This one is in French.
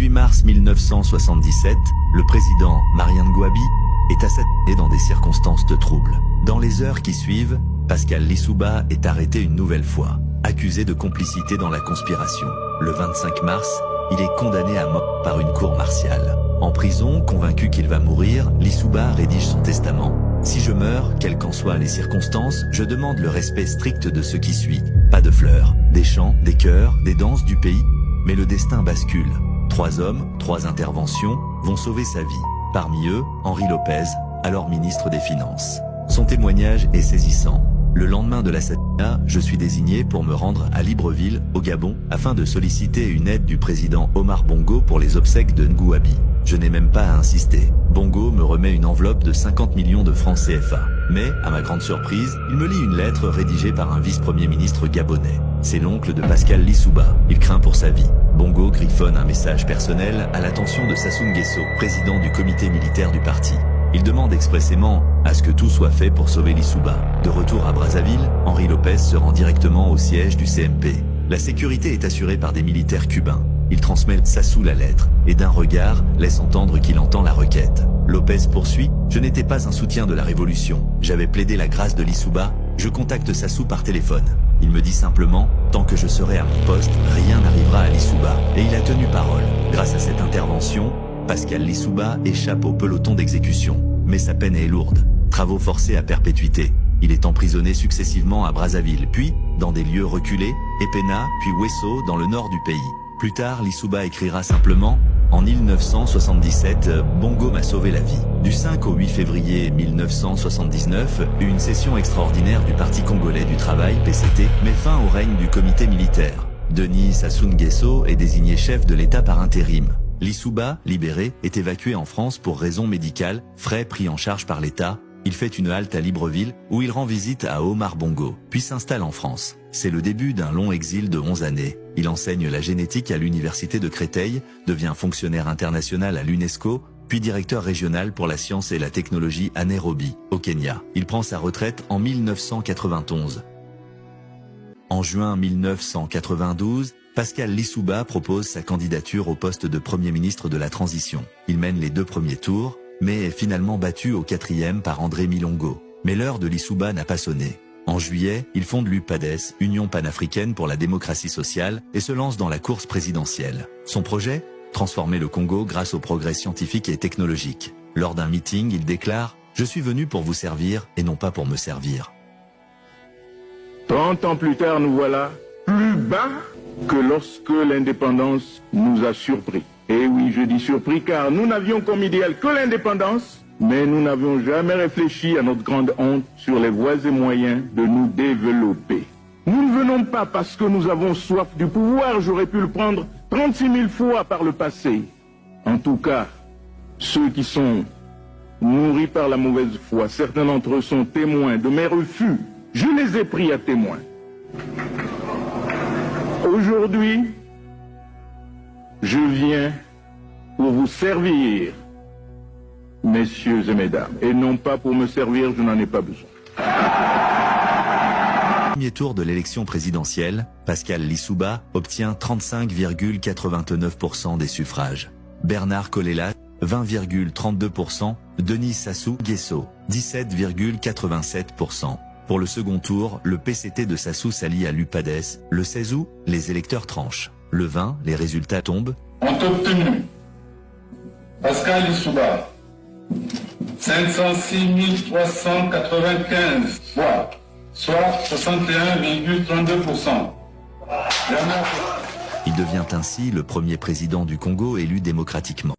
18 mars 1977, le président Marian Ngouabi est assassiné dans des circonstances de trouble. Dans les heures qui suivent, Pascal Lissouba est arrêté une nouvelle fois, accusé de complicité dans la conspiration. Le 25 mars, il est condamné à mort par une cour martiale. En prison, convaincu qu'il va mourir, Lissouba rédige son testament. Si je meurs, quelles qu'en soient les circonstances, je demande le respect strict de ce qui suit. Pas de fleurs, des chants, des chœurs, des danses du pays. Mais le destin bascule. 3 hommes, 3 interventions vont sauver sa vie. Parmi eux, Henri Lopez, alors ministre des Finances. Son témoignage est saisissant. Le lendemain de l'assassinat, je suis désigné pour me rendre à Libreville, au Gabon, afin de solliciter une aide du président Omar Bongo pour les obsèques de Ngouabi. Je n'ai même pas à insister. Bongo me remet une enveloppe de 50 millions de francs CFA. Mais, à ma grande surprise, il me lit une lettre rédigée par un vice-premier ministre gabonais. C'est l'oncle de Pascal Lissouba. Il craint pour sa vie. Bongo griffonne un message personnel à l'attention de Sassou Nguesso, président du comité militaire du parti. Il demande expressément à ce que tout soit fait pour sauver Lissouba. De retour à Brazzaville, Henri Lopez se rend directement au siège du CMP. La sécurité est assurée par des militaires cubains. Il transmet Sassou la lettre et d'un regard laisse entendre qu'il entend la requête. Lopez poursuit « Je n'étais pas un soutien de la révolution. J'avais plaidé la grâce de Lissouba. Je contacte Sassou par téléphone. Il me dit simplement « Tant que je serai à mon poste, rien n'arrivera à Lissouba. » Et il a tenu parole. Grâce à cette intervention, Pascal Lissouba échappe au peloton d'exécution. Mais sa peine est lourde. Travaux forcés à perpétuité. Il est emprisonné successivement à Brazzaville, puis dans des lieux reculés, Epena, puis Wesso, dans le nord du pays. Plus tard, Lissouba écrira simplement « En 1977, Bongo m'a sauvé la vie ». Du 5 au 8 février 1979, une session extraordinaire du Parti congolais du travail, PCT, met fin au règne du comité militaire. Denis Sassou Nguesso est désigné chef de l'État par intérim. Lissouba, libéré, est évacué en France pour raisons médicales, frais pris en charge par l'État. Il fait une halte à Libreville, où il rend visite à Omar Bongo, puis s'installe en France. C'est le début d'un long exil de 11 années. Il enseigne la génétique à l'université de Créteil, devient fonctionnaire international à l'UNESCO, puis directeur régional pour la science et la technologie à Nairobi, au Kenya. Il prend sa retraite en 1991. En juin 1992, Pascal Lissouba propose sa candidature au poste de Premier ministre de la Transition. Il mène les 2 premiers tours, mais est finalement battu au 4e par André Milongo. Mais l'heure de Lissouba n'a pas sonné. En juillet, il fonde l'UPADES, Union panafricaine pour la démocratie sociale, et se lance dans la course présidentielle. Son projet ? Transformer le Congo grâce au progrès scientifique et technologique. Lors d'un meeting, il déclare « Je suis venu pour vous servir et non pas pour me servir ». 30 ans plus tard, nous voilà plus bas que lorsque l'indépendance nous a surpris. Et oui, je dis surpris car nous n'avions comme idéal que l'indépendance, mais nous n'avions jamais réfléchi à notre grande honte sur les voies et moyens de nous développer. Nous ne venons pas parce que nous avons soif du pouvoir, j'aurais pu le prendre 36 000 fois par le passé. En tout cas, ceux qui sont nourris par la mauvaise foi, certains d'entre eux sont témoins de mes refus. Je les ai pris à témoin. Aujourd'hui, je viens pour vous servir, messieurs et mesdames, et non pas pour me servir, je n'en ai pas besoin. Premier tour de l'élection présidentielle, Pascal Lissouba obtient 35,89% des suffrages. Bernard Colella, 20,32%, Denis Sassou Nguesso, 17,87%. Pour le second tour, le PCT de Sassou s'allie à l'UPADES. Le 16 août, les électeurs tranchent. Le 20, les résultats tombent. Ont obtenu Pascal Lissouba, 506 395 voix, soit 61,32%. Il devient ainsi le premier président du Congo élu démocratiquement.